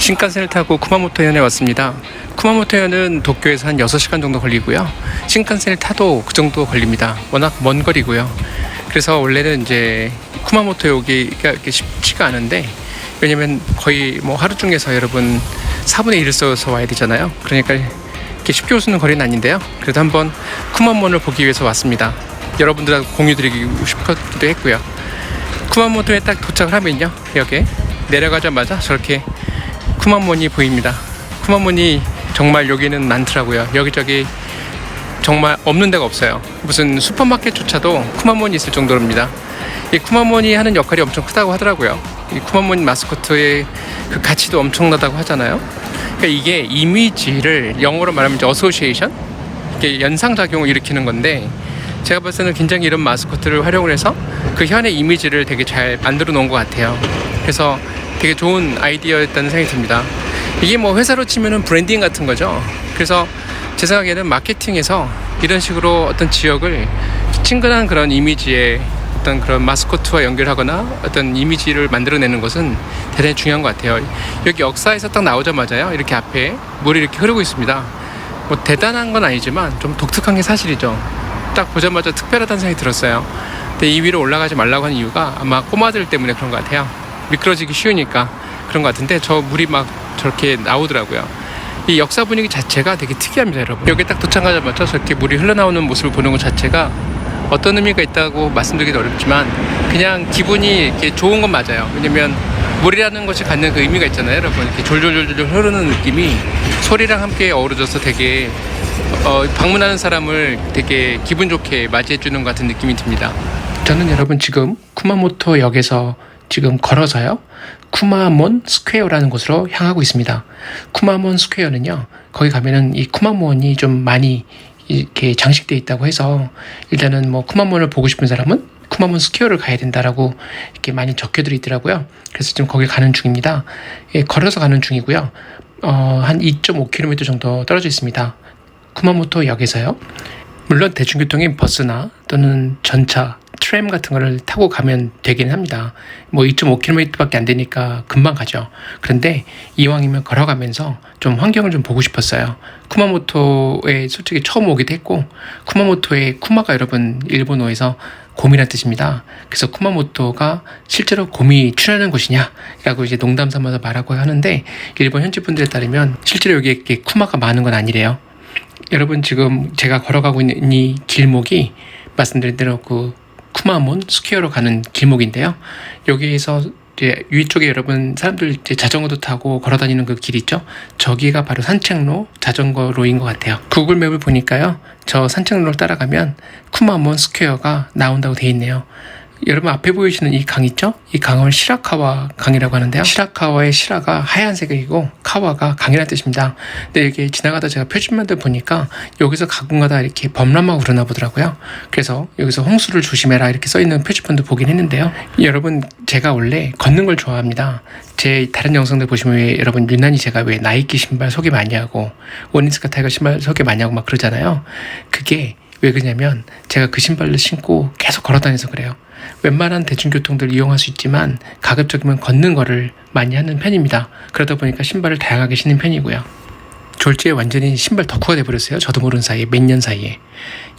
신칸센을 타고 쿠마모토현에 왔습니다. 쿠마모토현은 도쿄에서 한 6시간 정도 걸리고요. 신칸센을 타도 그 정도 걸립니다. 워낙 먼 거리고요. 그래서 원래는 이제 쿠마모토에 오기가 이렇게 쉽지가 않은데, 왜냐면 거의 뭐 하루 중에서 여러분 4분의 1을 써서 와야 되잖아요. 그러니까 이렇게 쉽게 올 수 있는 거리는 아닌데요. 그래도 한번 쿠마몬을 보기 위해서 왔습니다. 여러분들하고 공유드리고 싶기도 했고요. 쿠마모토에 딱 도착을 하면요, 여기에 내려가자마자 저렇게 쿠마몬이 보입니다. 쿠마몬이 정말 여기는 많더라고요. 여기저기 정말 없는 데가 없어요. 무슨 슈퍼마켓조차도 쿠마몬이 있을 정도입니다. 이 쿠마몬이 하는 역할이 엄청 크다고 하더라고요. 이 쿠마몬 마스코트의 그 가치도 엄청나다고 하잖아요. 그러니까 이게 이미지를 영어로 말하면 이제 어소시에이션, 이게 연상작용을 일으키는 건데, 제가 봤을 때는 굉장히 이런 마스코트를 활용을 해서 그 현의 이미지를 되게 잘 만들어 놓은 것 같아요. 그래서 되게 좋은 아이디어였다는 생각이 듭니다. 이게 뭐 회사로 치면은 브랜딩 같은 거죠. 그래서 제 생각에는 마케팅에서 이런 식으로 어떤 지역을 친근한 그런 이미지의 어떤 그런 마스코트와 연결하거나 어떤 이미지를 만들어내는 것은 대단히 중요한 것 같아요. 여기 역사에서 딱 나오자마자요, 이렇게 앞에 물이 이렇게 흐르고 있습니다. 뭐 대단한 건 아니지만 좀 독특한 게 사실이죠. 딱 보자마자 특별하다는 생각이 들었어요. 근데 이 위로 올라가지 말라고 하는 이유가 아마 꼬마들 때문에 그런 것 같아요. 미끄러지기 쉬우니까 그런 것 같은데, 저 물이 막 저렇게 나오더라고요. 이 역사 분위기 자체가 되게 특이합니다, 여러분. 여기 딱 도착하자마자 저렇게 물이 흘러나오는 모습을 보는 것 자체가 어떤 의미가 있다고 말씀드리기도 어렵지만 그냥 기분이 이렇게 좋은 건 맞아요. 왜냐면 물이라는 것이 갖는 그 의미가 있잖아요, 여러분. 이렇게 졸졸졸졸 흐르는 느낌이 소리랑 함께 어우러져서 되게 방문하는 사람을 되게 기분 좋게 맞이해주는 것 같은 느낌이 듭니다. 저는 여러분 지금 쿠마모토 역에서 지금 걸어서요, 쿠마몬 스퀘어라는 곳으로 향하고 있습니다. 쿠마몬 스퀘어는요, 거기 가면은 이 쿠마몬이 좀 많이 이렇게 장식되어 있다고 해서, 일단은 뭐 쿠마몬을 보고 싶은 사람은 쿠마몬 스퀘어를 가야 된다라고 이렇게 많이 적혀져 있더라고요. 그래서 지금 거기 가는 중입니다. 예, 걸어서 가는 중이고요. 한 2.5km 정도 떨어져 있습니다. 쿠마모토 역에서요. 물론 대중교통인 버스나 또는 전차, 트램 같은 거를 타고 가면 되긴 합니다. 뭐 2.5km밖에 안 되니까 금방 가죠. 그런데 이왕이면 걸어가면서 좀 환경을 좀 보고 싶었어요. 쿠마모토에 솔직히 처음 오기도 했고, 쿠마모토의 쿠마가 여러분 일본어에서 곰이란 뜻입니다. 그래서 쿠마모토가 실제로 곰이 출현하는 곳이냐 라고 이제 농담 삼아서 말하고 하는데, 일본 현지 분들에 따르면 실제로 여기에 이렇게 쿠마가 많은 건 아니래요. 여러분 지금 제가 걸어가고 있는 이 길목이 말씀드린 대로 그 쿠마몬 스퀘어로 가는 길목인데요. 여기에서 이제 위쪽에 여러분 사람들 이제 자전거도 타고 걸어다니는 그 길 있죠? 저기가 바로 산책로, 자전거로인 것 같아요. 구글 맵을 보니까요, 저 산책로를 따라가면 쿠마몬 스퀘어가 나온다고 돼 있네요. 여러분 앞에 보이시는 이 강 있죠? 이 강을 시라카와 강이라고 하는데요. 시라카와의 시라가 하얀색이고 카와가 강이라는 뜻입니다. 근데 이게 지나가다 제가 표지판들 보니까 여기서 가끔가다 이렇게 범람하고 그러나 보더라고요. 그래서 여기서 홍수를 조심해라 이렇게 써있는 표지판도 보긴 했는데요. 여러분 제가 원래 걷는 걸 좋아합니다. 제 다른 영상들 보시면 왜 여러분 유난히 제가 왜 나이키 신발 소개 많이 하고 오니스카 타이거 신발 소개 많이 하고 막 그러잖아요. 그게 왜 그러냐면 제가 그 신발을 신고 계속 걸어다녀서 그래요. 웬만한 대중교통들 이용할 수 있지만 가급적이면 걷는 거를 많이 하는 편입니다. 그러다 보니까 신발을 다양하게 신는 편이고요. 졸지에 완전히 신발 덕후가 돼버렸어요. 저도 모르는 사이에, 몇 년 사이에.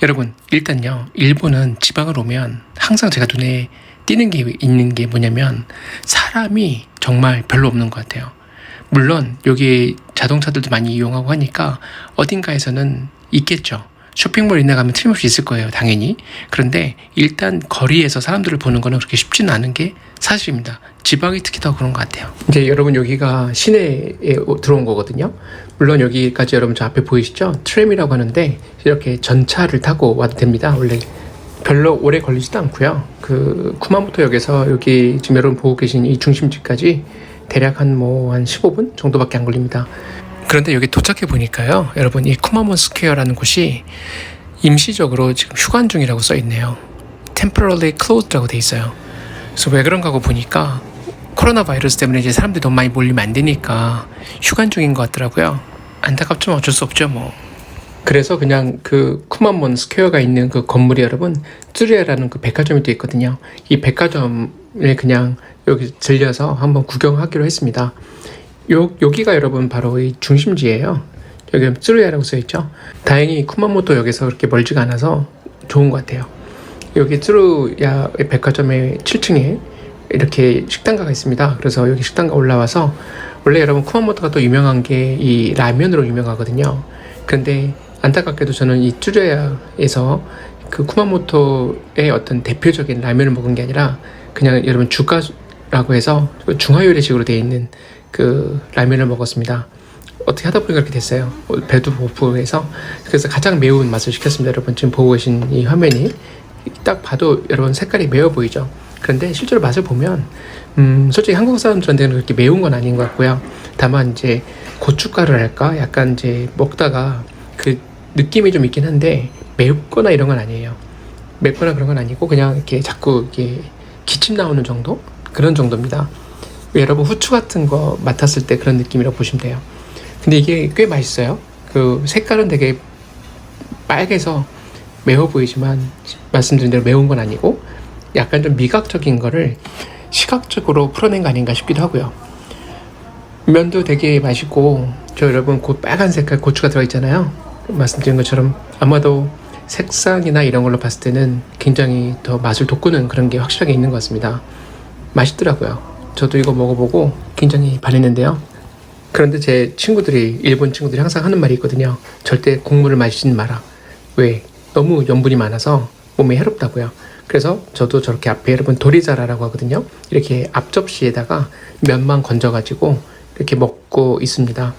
여러분 일단요, 일본은 지방을 오면 항상 제가 눈에 띄는 게 있는 게 뭐냐면 사람이 정말 별로 없는 것 같아요. 물론 여기 자동차들도 많이 이용하고 하니까 어딘가에서는 있겠죠. 쇼핑몰 있나 가면 틀림없이 있을 거예요, 당연히. 그런데 일단 거리에서 사람들을 보는 거는 그렇게 쉽지는 않은 게 사실입니다. 지방이 특히 더 그런 것 같아요. 이제 여러분 여기가 시내에 들어온 거거든요. 물론 여기까지 여러분 저 앞에 보이시죠? 트램이라고 하는데 이렇게 전차를 타고 와도 됩니다. 원래 별로 오래 걸리지도 않고요. 그 쿠마모토역에서 여기 지금 여러분 보고 계신 이 중심지까지 대략 한 15분 정도밖에 안 걸립니다. 그런데 여기 도착해 보니까요, 여러분 이 쿠마몬 스퀘어라는 곳이 임시적으로 지금 휴관 중이라고 써 있네요. Temporarily closed라고 돼 있어요. 그래서 왜 그런가 하고 보니까 코로나 바이러스 때문에 이제 사람들이 너무 많이 몰리면 안 되니까 휴관 중인 것 같더라고요. 안타깝지만 어쩔 수 없죠, 뭐. 그래서 그냥 그 쿠마몬 스퀘어가 있는 그 건물이 여러분 쯔리아라는 그 백화점이 또 있거든요. 이 백화점에 그냥 여기 들려서 한번 구경하기로 했습니다. 여기가 여러분 바로 이 중심지예요. 여기 쯔루야라고 써있죠. 다행히 쿠마모토역에서 그렇게 멀지가 않아서 좋은 것 같아요. 여기 쯔루야 백화점의 7층에 이렇게 식당가가 있습니다. 그래서 여기 식당가 올라와서, 원래 여러분 쿠마모토가 또 유명한 게 이 라면으로 유명하거든요. 그런데 안타깝게도 저는 이 쯔루야에서 그 쿠마모토의 어떤 대표적인 라면을 먹은 게 아니라 그냥 여러분 주가라고 해서 중화요리식으로 되어 있는 그 라면을 먹었습니다. 어떻게 하다 보니까 그렇게 됐어요. 배도 고프해서. 그래서 가장 매운 맛을 시켰습니다. 여러분 지금 보고 계신 이 화면이 딱 봐도 여러분 색깔이 매워 보이죠. 그런데 실제로 맛을 보면 솔직히 한국 사람들한테는 그렇게 매운 건 아닌 것 같고요. 다만 이제 고춧가루랄까 약간 이제 먹다가 그 느낌이 좀 있긴 한데 맵거나 이런 건 아니에요. 맵거나 그런 건 아니고 그냥 이렇게 자꾸 이렇게 기침 나오는 정도? 그런 정도입니다. 여러분 후추 같은 거 맡았을 때 그런 느낌이라고 보시면 돼요. 근데 이게 꽤 맛있어요. 그 색깔은 되게 빨개서 매워 보이지만 말씀드린 대로 매운 건 아니고 약간 좀 미각적인 거를 시각적으로 풀어낸 거 아닌가 싶기도 하고요. 면도 되게 맛있고, 저 여러분 그 빨간 색깔 고추가 들어있잖아요. 말씀드린 것처럼 아마도 색상이나 이런 걸로 봤을 때는 굉장히 더 맛을 돋구는 그런 게 확실하게 있는 것 같습니다. 맛있더라고요. 저도 이거 먹어보고 굉장히 반했는데요. 그런데 제 친구들이, 일본 친구들이 항상 하는 말이 있거든요. 절대 국물을 마시진 마라. 왜? 너무 염분이 많아서 몸에 해롭다고요. 그래서 저도 저렇게 앞에 여러분 도리자라라고 하거든요. 이렇게 앞접시에다가 면만 건져가지고 이렇게 먹고 있습니다.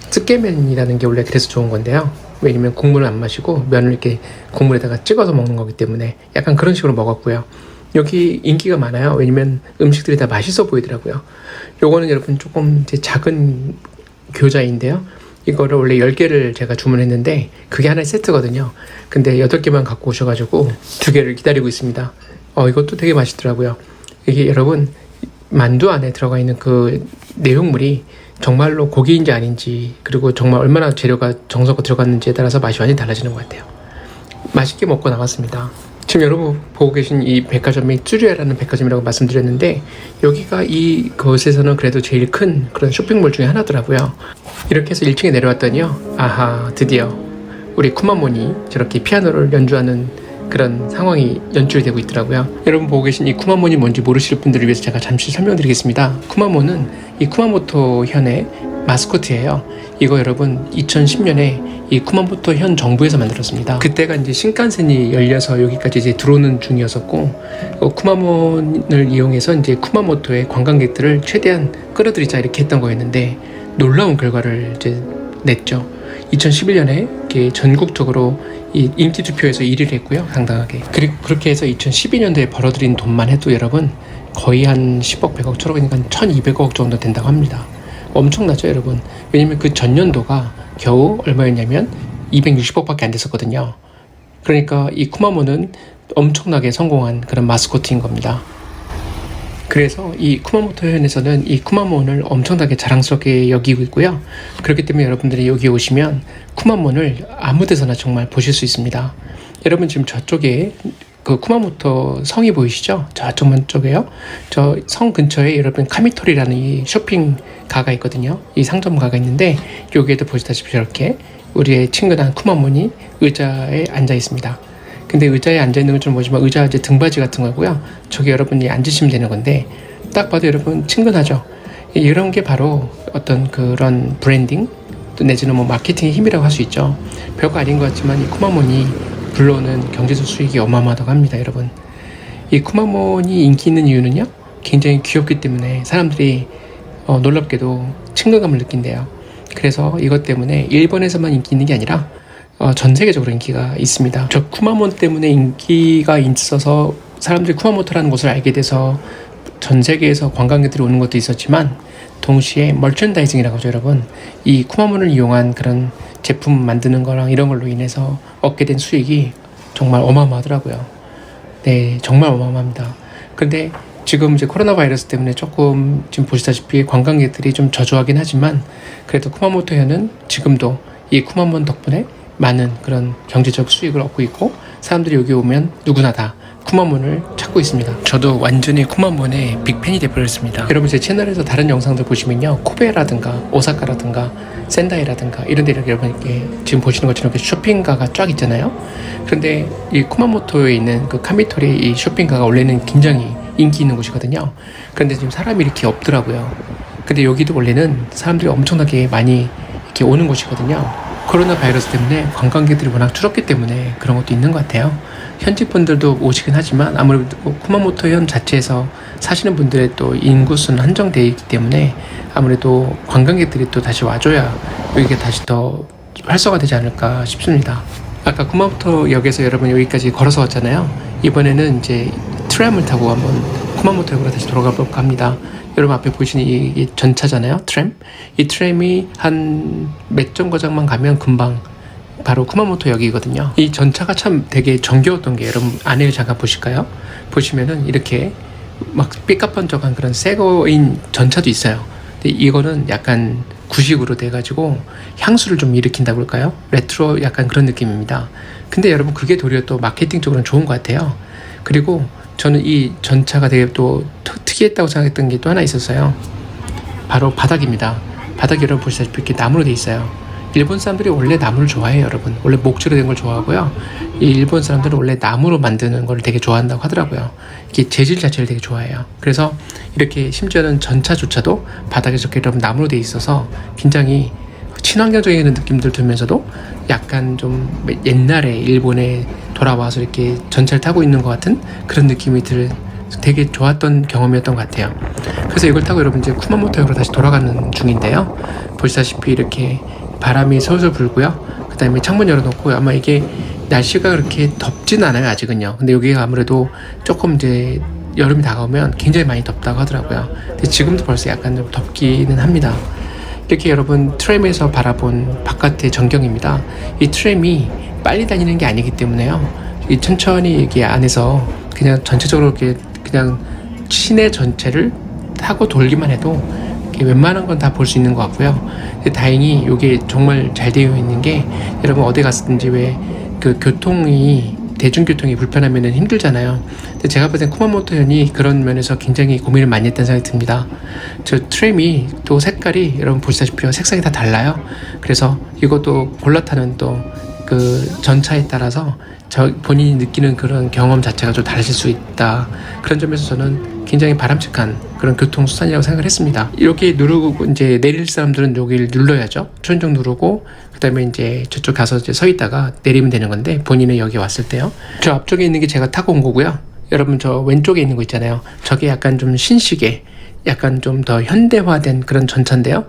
쯔깨면이라는 게 원래 그래서 좋은 건데요. 왜냐면 국물을 안 마시고 면을 이렇게 국물에다가 찍어서 먹는 거기 때문에 약간 그런 식으로 먹었고요. 여기 인기가 많아요. 왜냐면 음식들이 다 맛있어 보이더라고요. 요거는 여러분 조금 이제 작은 교자인데요. 이거를 원래 10개를 제가 주문했는데 그게 하나의 세트거든요. 근데 8개만 갖고 오셔가지고 2개를 기다리고 있습니다. 이것도 되게 맛있더라고요. 이게 여러분 만두 안에 들어가 있는 그 내용물이 정말로 고기인지 아닌지, 그리고 정말 얼마나 재료가 정성껏 들어갔는지에 따라서 맛이 완전히 달라지는 것 같아요. 맛있게 먹고 나왔습니다. 지금 여러분 보고 계신 이 백화점이 쯔루야라는 백화점이라고 말씀드렸는데, 여기가 이곳에서는 그래도 제일 큰 그런 쇼핑몰 중에 하나더라고요. 이렇게 해서 1층에 내려왔더니요, 아하, 드디어 우리 쿠마몬이 저렇게 피아노를 연주하는 그런 상황이 연출이 되고 있더라고요. 여러분 보고 계신 이 쿠마몬이 뭔지 모르실 분들을 위해서 제가 잠시 설명드리겠습니다. 쿠마몬은 이 쿠마모토 현의 마스코트예요. 이거 여러분 2010년에 이 쿠마모토 현 정부에서 만들었습니다. 그때가 이제 신칸센이 열려서 여기까지 이제 들어오는 중이었었고, 쿠마몬을 이용해서 이제 쿠마모토의 관광객들을 최대한 끌어들이자 이렇게 했던 거였는데, 놀라운 결과를 이제 냈죠. 2011년에 전국적으로 이 인기 투표에서 1위를 했고요. 상당하게. 그리고 그렇게 해서 2012년도에 벌어들인 돈만 해도 여러분 거의 한 10억, 100억, 1천억, 그러니까 1200억 정도 된다고 합니다. 엄청나죠, 여러분? 왜냐면 그 전년도가 겨우 얼마였냐면 260억밖에 안 됐었거든요. 그러니까 이 쿠마몬은 엄청나게 성공한 그런 마스코트인 겁니다. 그래서 이 쿠마모토 현에서는 이 쿠마몬을 엄청나게 자랑스럽게 여기고 있고요. 그렇기 때문에 여러분들이 여기 오시면 쿠마몬을 아무 데서나 정말 보실 수 있습니다. 여러분 지금 저쪽에 그 쿠마모토 성이 보이시죠? 저쪽 쪽에요. 저 성 근처에 여러분 카미토리라는 이 쇼핑가가 있거든요. 이 상점가가 있는데 여기에도 보시다시피 저렇게 우리의 친근한 쿠마몬이 의자에 앉아 있습니다. 근데 의자에 앉아있는 건 좀 뭐지만 의자 이제 등받이 같은 거고요. 저기 여러분이 앉으시면 되는 건데 딱 봐도 여러분 친근하죠. 이런 게 바로 어떤 그런 브랜딩 또 내지는 뭐 마케팅의 힘이라고 할 수 있죠. 별거 아닌 것 같지만 이 쿠마몬이 불러오는 경제적 수익이 어마어마하다고 합니다. 여러분 이 쿠마몬이 인기 있는 이유는요, 굉장히 귀엽기 때문에 사람들이 놀랍게도 친근감을 느낀대요. 그래서 이것 때문에 일본에서만 인기 있는 게 아니라 전 세계적으로 인기가 있습니다. 저 쿠마몬 때문에 인기가 있어서 사람들이 쿠마모토라는 곳을 알게 돼서 전 세계에서 관광객들이 오는 것도 있었지만, 동시에 멀천다이징이라고 하죠, 여러분. 이 쿠마몬을 이용한 그런 제품 만드는 거랑 이런 걸로 인해서 얻게 된 수익이 정말 어마어마하더라고요. 네, 정말 어마어마합니다. 근데 지금 이제 코로나 바이러스 때문에 조금 지금 보시다시피 관광객들이 좀 저조하긴 하지만, 그래도 쿠마모토현은 지금도 이 쿠마몬 덕분에 많은 그런 경제적 수익을 얻고 있고, 사람들이 여기 오면 누구나 다 쿠마몬을 찾고 있습니다. 저도 완전히 쿠마몬의 빅팬이 되어버렸습니다. 여러분 제 채널에서 다른 영상들 보시면요, 코베라든가 오사카라든가 센다이라든가 이런 데 이렇게 여러분께 지금 보시는 것처럼 이렇게 쇼핑가가 쫙 있잖아요. 그런데 이 쿠마모토에 있는 그 카미토리 이 쇼핑가가 원래는 굉장히 인기 있는 곳이거든요. 그런데 지금 사람이 이렇게 없더라고요. 근데 여기도 원래는 사람들이 엄청나게 많이 이렇게 오는 곳이거든요. 코로나 바이러스 때문에 관광객들이 워낙 줄었기 때문에 그런 것도 있는 것 같아요. 현지 분들도 오시긴 하지만 아무래도 쿠마모토현 자체에서 사시는 분들의 또 인구수는 한정되어 있기 때문에 아무래도 관광객들이 또 다시 와줘야 여기가 다시 더 활성화되지 않을까 싶습니다. 아까 쿠마모토역에서 여러분 여기까지 걸어서 왔잖아요. 이번에는 이제 트램을 타고 한번 쿠마모토역으로 다시 돌아가 볼까 합니다. 여러분 앞에 보이시는 이 전차잖아요. 트램. 이 트램이 한 몇 정거장만 가면 금방 바로 쿠마모토역이거든요. 이 전차가 참 되게 정겨웠던 게 여러분 안에를 잠깐 보실까요? 보시면은 이렇게 막 삐까뻔쩍한 그런 새거인 전차도 있어요. 근데 이거는 약간 구식으로 돼가지고 향수를 좀 일으킨다고 할까요? 레트로 약간 그런 느낌입니다. 근데 여러분 그게 도리어 또 마케팅적으로는 좋은 것 같아요. 그리고 저는 이 전차가 되게 또 특이했다고 생각했던 게 또 하나 있었어요. 바로 바닥입니다. 바닥이 여러분 보시다시피 이렇게 나무로 돼 있어요. 일본 사람들이 원래 나무를 좋아해요, 여러분. 원래 목재로 된 걸 좋아하고요. 이 일본 사람들은 원래 나무로 만드는 걸 되게 좋아한다고 하더라고요. 이게 재질 자체를 되게 좋아해요. 그래서 이렇게 심지어는 전차조차도 바닥에 저렇게 여러분 나무로 돼 있어서 굉장히 친환경적인 느낌들 들면서도 약간 좀 옛날에 일본에 돌아와서 이렇게 전차를 타고 있는 것 같은 그런 느낌이 되게 좋았던 경험이었던 것 같아요. 그래서 이걸 타고 여러분 이제 쿠마모토역으로 다시 돌아가는 중인데요. 보시다시피 이렇게 바람이 솔솔 불고요. 그 다음에 창문 열어놓고 아마 이게 날씨가 그렇게 덥진 않아요, 아직은요. 근데 여기가 아무래도 조금 이제 여름이 다가오면 굉장히 많이 덥다고 하더라고요. 근데 지금도 벌써 약간 좀 덥기는 합니다. 이렇게 여러분 트램에서 바라본 바깥의 전경입니다. 이 트램이 빨리 다니는 게 아니기 때문에요. 이 천천히 여기 안에서 그냥 전체적으로 이렇게 그냥 시내 전체를 타고 돌기만 해도 웬만한 건 다 볼 수 있는 것 같고요. 다행히 이게 정말 잘 되어 있는 게 여러분 어디 갔든지 왜 그 교통이 대중교통이 불편하면 힘들잖아요. 근데 제가 볼 땐 쿠마모토현이 그런 면에서 굉장히 고민을 많이 했다는 생각이 듭니다. 저 트램이 또 색깔이 여러분 보시다시피 색상이 다 달라요. 그래서 이것도 골라타는 또 그 전차에 따라서 본인이 느끼는 그런 경험 자체가 좀 달라질 수 있다. 그런 점에서 저는 굉장히 바람직한 그런 교통수단이라고 생각을 했습니다. 이렇게 누르고 이제 내릴 사람들은 여기를 눌러야죠. 초인종 누르고 그다음에 이제 저쪽 가서 이제 서 있다가 내리면 되는 건데 본인은 여기 왔을 때요. 저 앞쪽에 있는 게 제가 타고 온 거고요. 여러분 저 왼쪽에 있는 거 있잖아요. 저게 약간 좀 신식의 약간 좀 더 현대화된 그런 전차인데요.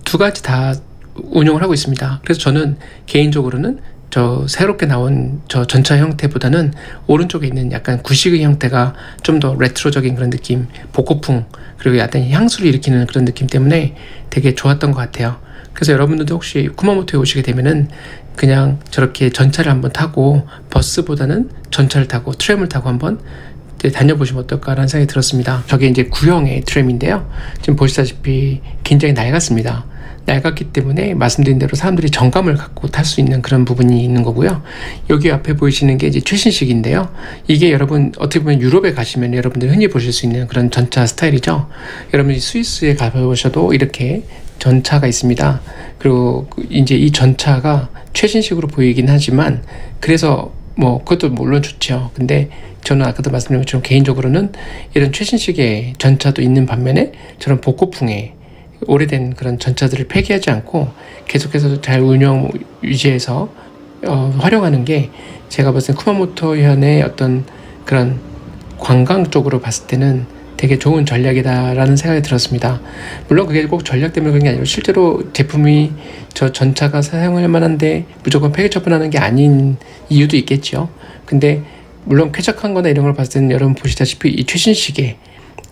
두 가지 다 운영을 하고 있습니다. 그래서 저는 개인적으로는 저 새롭게 나온 저 전차 형태보다는 오른쪽에 있는 약간 구식의 형태가 좀 더 레트로적인 그런 느낌, 복고풍, 그리고 약간 향수를 일으키는 그런 느낌 때문에 되게 좋았던 것 같아요. 그래서 여러분들도 혹시 쿠마모토에 오시게 되면은 그냥 저렇게 전차를 한번 타고 버스보다는 전차를 타고 트램을 타고 한번 다녀보시면 어떨까라는 생각이 들었습니다. 저게 이제 구형의 트램인데요. 지금 보시다시피 굉장히 낡았습니다. 낡았기 때문에 말씀드린 대로 사람들이 정감을 갖고 탈 수 있는 그런 부분이 있는 거고요. 여기 앞에 보이시는 게 이제 최신식인데요. 이게 여러분 어떻게 보면 유럽에 가시면 여러분들 흔히 보실 수 있는 그런 전차 스타일이죠. 여러분이 스위스에 가보셔도 이렇게 전차가 있습니다. 그리고 이제 이 전차가 최신식으로 보이긴 하지만 그래서 뭐 그것도 물론 좋죠. 근데 저는 아까도 말씀드린 것처럼 개인적으로는 이런 최신식의 전차도 있는 반면에 저런 복고풍의 오래된 그런 전차들을 폐기하지 않고 계속해서 잘 운영 유지해서 활용하는 게 제가 봤을 때 쿠마모토현의 어떤 그런 관광 쪽으로 봤을 때는 되게 좋은 전략이다라는 생각이 들었습니다. 물론 그게 꼭 전략 때문에 그런 게 아니고 실제로 제품이 저 전차가 사용할 만한데 무조건 폐기 처분하는 게 아닌 이유도 있겠죠. 근데 물론 쾌적한 거나 이런 걸 봤을 때는 여러분 보시다시피 이 최신식의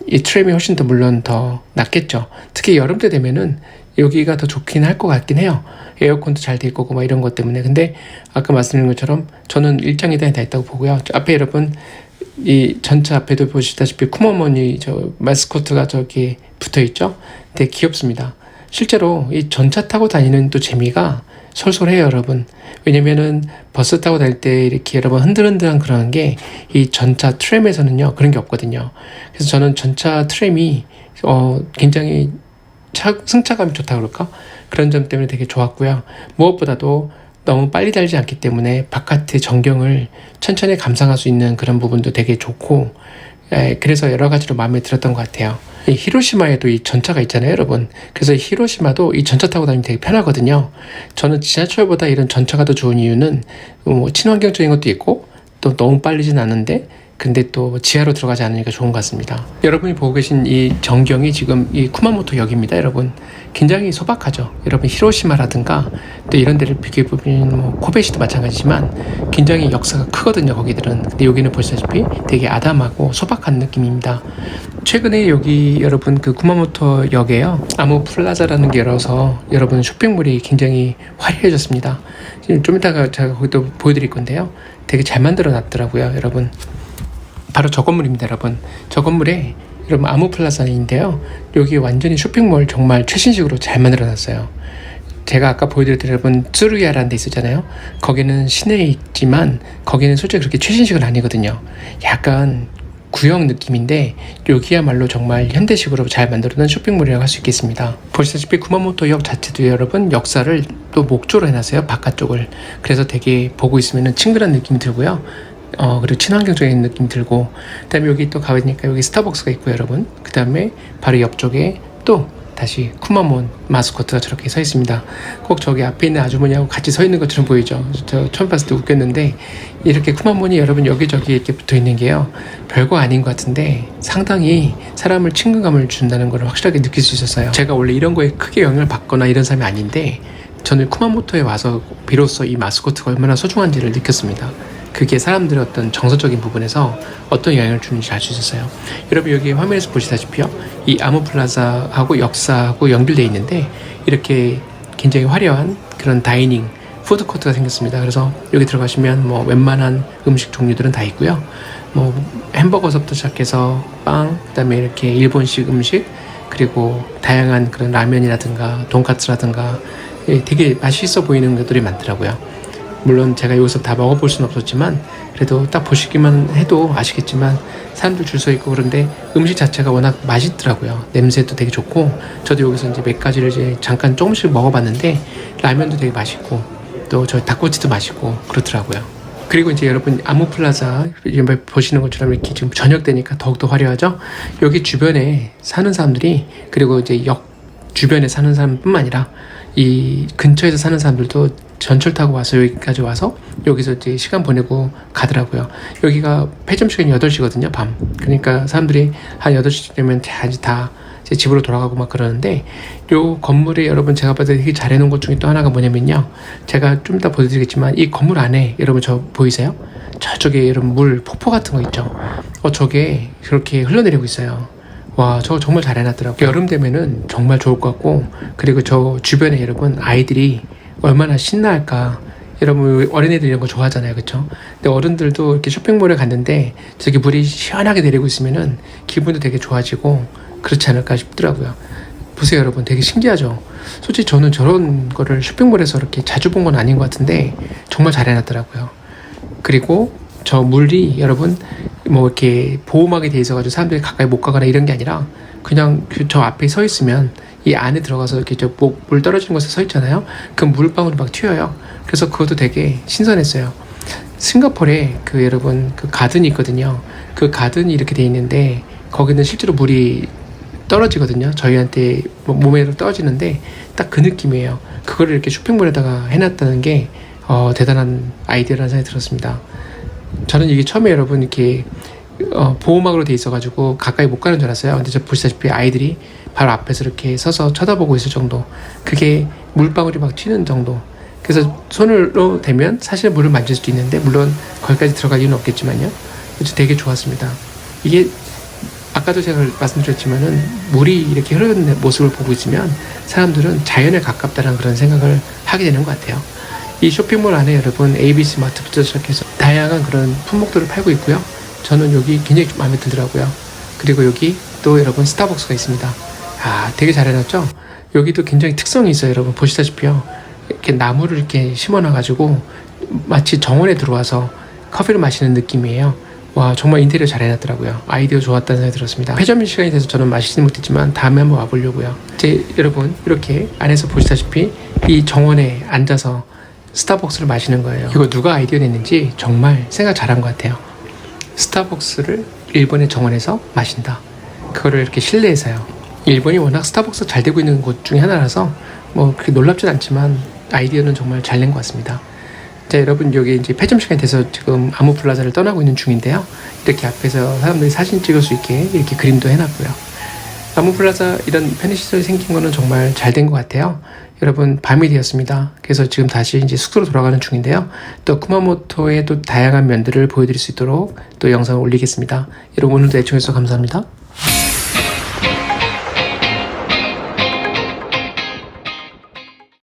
이 트램이 훨씬 더 물론 더 낫겠죠. 특히 여름 때 되면은 여기가 더 좋긴 할 것 같긴 해요. 에어컨도 잘 될 거고 막 이런 것 때문에. 근데 아까 말씀드린 것처럼 저는 일장이단이 다 있다고 보고요. 앞에 여러분 이 전차 앞에도 보시다시피 쿠마몬이 저 마스코트가 저기 붙어 있죠. 되게 귀엽습니다. 실제로 이 전차 타고 다니는 또 재미가 솔솔해요, 여러분. 왜냐면은 버스 타고 다닐 때 이렇게 여러분 흔들흔들한 그런 게 이 전차 트램에서는요, 그런 게 없거든요. 그래서 저는 전차 트램이 굉장히 승차감이 좋다 그럴까? 그런 점 때문에 되게 좋았고요. 무엇보다도 너무 빨리 달지 않기 때문에 바깥의 전경을 천천히 감상할 수 있는 그런 부분도 되게 좋고, 그래서 여러 가지로 마음에 들었던 것 같아요. 이 히로시마에도 이 전차가 있잖아요, 여러분. 그래서 히로시마도 이 전차 타고 다니면 되게 편하거든요. 저는 지하철보다 이런 전차가 더 좋은 이유는 친환경적인 것도 있고, 또 너무 빨리진 않은데 근데 또 지하로 들어가지 않으니까 좋은 것 같습니다. 여러분이 보고 계신 이 전경이 지금 이 쿠마모토 역입니다, 여러분. 굉장히 소박하죠. 여러분 히로시마라든가 또 이런 데를 비교해보면 뭐 코베시도 마찬가지지만 굉장히 역사가 크거든요, 거기들은. 근데 여기는 보시다시피 되게 아담하고 소박한 느낌입니다. 최근에 여기 여러분 그 쿠마모토 역에요, 아무 플라자라는 게 열어서 여러분 쇼핑몰이 굉장히 화려해졌습니다. 지금 좀 이따가 제가 거기도 보여드릴 건데요, 되게 잘 만들어 놨더라고요, 여러분. 바로 저 건물입니다, 여러분. 저 건물에 여러분 아무플라자인데요, 여기 완전히 쇼핑몰 정말 최신식으로 잘 만들어 놨어요. 제가 아까 보여드렸던 여러분 쯔루야라는 데 있었잖아요. 거기는 시내에 있지만 거기는 솔직히 그렇게 최신식은 아니거든요. 약간 구형 느낌인데 여기야말로 정말 현대식으로 잘 만들어 놓은 쇼핑몰이라고 할 수 있겠습니다. 보시다시피 쿠마모토 역 자체도 여러분 역사를 또 목조로 해놨어요, 바깥쪽을. 그래서 되게 보고 있으면 친근한 느낌이 들고요, 그리고 친환경적인 느낌 들고, 그 다음에 여기 또 가보니까 여기 스타벅스가 있고 여러분, 그 다음에 바로 옆쪽에 또 다시 쿠마몬 마스코트가 저렇게 서 있습니다. 꼭 저기 앞에 있는 아주머니하고 같이 서 있는 것처럼 보이죠. 저 처음 봤을 때 웃겼는데, 이렇게 쿠마몬이 여러분 여기저기 이렇게 붙어 있는 게요, 별거 아닌 것 같은데 상당히 사람을 친근감을 준다는 걸 확실하게 느낄 수 있었어요. 제가 원래 이런 거에 크게 영향을 받거나 이런 사람이 아닌데 저는 쿠마모토에 와서 비로소 이 마스코트가 얼마나 소중한지를 느꼈습니다. 그게 사람들의 어떤 정서적인 부분에서 어떤 영향을 주는지 알 수 있었어요. 여러분 여기 화면에서 보시다시피요, 이 아모플라자하고 역사하고 연결되어 있는데 이렇게 굉장히 화려한 그런 다이닝 푸드코트가 생겼습니다. 그래서 여기 들어가시면 뭐 웬만한 음식 종류들은 다 있고요, 뭐 햄버거서부터 시작해서 빵, 그다음에 이렇게 일본식 음식, 그리고 다양한 그런 라면이라든가 돈까스라든가 되게 맛있어 보이는 것들이 많더라고요. 물론 제가 여기서 다 먹어볼 수는 없었지만 그래도 딱 보시기만 해도 아시겠지만 사람들 줄 서 있고, 그런데 음식 자체가 워낙 맛있더라고요. 냄새도 되게 좋고, 저도 여기서 이제 몇 가지를 이제 잠깐 조금씩 먹어봤는데 라면도 되게 맛있고 또 저 닭꼬치도 맛있고 그렇더라고요. 그리고 이제 여러분 아모플라자 보시는 것처럼 이렇게 지금 저녁 되니까 더욱더 화려하죠. 여기 주변에 사는 사람들이, 그리고 이제 역 주변에 사는 사람뿐만 아니라 이 근처에서 사는 사람들도 전철 타고 와서 여기까지 와서 여기서 이제 시간 보내고 가더라고요. 여기가 폐점 시간이 8시거든요, 밤. 그러니까 사람들이 한 8시 되면 다 이제 집으로 돌아가고 막 그러는데, 요 건물에 여러분 제가 봐도 되게 잘 해놓은 것 중에 또 하나가 뭐냐면요, 제가 좀 이따 보여드리겠지만 이 건물 안에 여러분 저 보이세요? 저쪽에 여러분 물 폭포 같은 거 있죠? 저게 그렇게 흘러내리고 있어요. 와, 저거 정말 잘 해놨더라고요. 여름 되면은 정말 좋을 것 같고, 그리고 저 주변에 여러분 아이들이 얼마나 신나할까. 여러분 어린애들 이런 거 좋아하잖아요, 그쵸? 근데 어른들도 이렇게 쇼핑몰에 갔는데 저기 물이 시원하게 내리고 있으면은 기분도 되게 좋아지고 그렇지 않을까 싶더라고요. 보세요, 여러분. 되게 신기하죠? 솔직히 저는 저런 거를 쇼핑몰에서 이렇게 자주 본 건 아닌 것 같은데 정말 잘 해놨더라고요. 그리고 저 물이 여러분 뭐 이렇게 보호막이 돼 있어가지고 사람들이 가까이 못 가거나 이런 게 아니라 그냥 저 앞에 서 있으면 이 안에 들어가서 이렇게 물 떨어지는 곳에 서 있잖아요. 그 물방울이 막 튀어요. 그래서 그것도 되게 신선했어요. 싱가포르에 그 여러분 그 가든이 있거든요. 그 가든이 이렇게 돼 있는데 거기는 실제로 물이 떨어지거든요. 저희한테 몸에 떨어지는데 딱 그 느낌이에요. 그거를 이렇게 쇼핑몰에다가 해놨다는 게 대단한 아이디어라는 생각이 들었습니다. 저는 이게 처음에 여러분 이렇게 보호막으로 돼 있어가지고 가까이 못 가는 줄 알았어요. 근데 저 보시다시피 아이들이 바로 앞에서 이렇게 서서 쳐다보고 있을 정도, 그게 물방울이 막 튀는 정도. 그래서 손으로 대면 사실 물을 만질 수도 있는데, 물론 거기까지 들어갈 이유는 없겠지만요. 그래서 되게 좋았습니다. 이게 아까도 제가 말씀드렸지만은 물이 이렇게 흐르는 모습을 보고 있으면 사람들은 자연에 가깝다는 그런 생각을 하게 되는 것 같아요. 이 쇼핑몰 안에 여러분 ABC 마트부터 시작해서 다양한 그런 품목들을 팔고 있고요. 저는 여기 굉장히 마음에 들더라고요. 그리고 여기 또 여러분 스타벅스가 있습니다. 되게 잘 해놨죠? 여기도 굉장히 특성이 있어요. 여러분 보시다시피요. 이렇게 나무를 이렇게 심어놔가지고 마치 정원에 들어와서 커피를 마시는 느낌이에요. 와, 정말 인테리어 잘 해놨더라고요. 아이디어 좋았다는 생각이 들었습니다. 회전민 시간이 돼서 저는 마시지 못했지만 다음에 한번 와보려고요. 이제 여러분 이렇게 안에서 보시다시피 이 정원에 앉아서 스타벅스를 마시는 거예요. 이거 누가 아이디어 냈는지 정말 생각 잘한 것 같아요. 스타벅스를 일본의 정원에서 마신다. 그거를 이렇게 실내에서요. 일본이 워낙 스타벅스 잘 되고 있는 곳 중에 하나라서 뭐 그렇게 놀랍진 않지만 아이디어는 정말 잘 낸 것 같습니다. 자, 여러분 여기 이제 폐점 시간이 돼서 지금 아무플라자를 떠나고 있는 중인데요. 이렇게 앞에서 사람들이 사진 찍을 수 있게 이렇게 그림도 해놨고요. 아무플라자 이런 편의시설이 생긴 거는 정말 잘 된 것 같아요. 여러분 밤이 되었습니다. 그래서 지금 다시 이제 숙소로 돌아가는 중인데요. 또 쿠마모토의 또 다양한 면들을 보여드릴 수 있도록 또 영상을 올리겠습니다. 여러분 오늘도 애청해주셔서 감사합니다.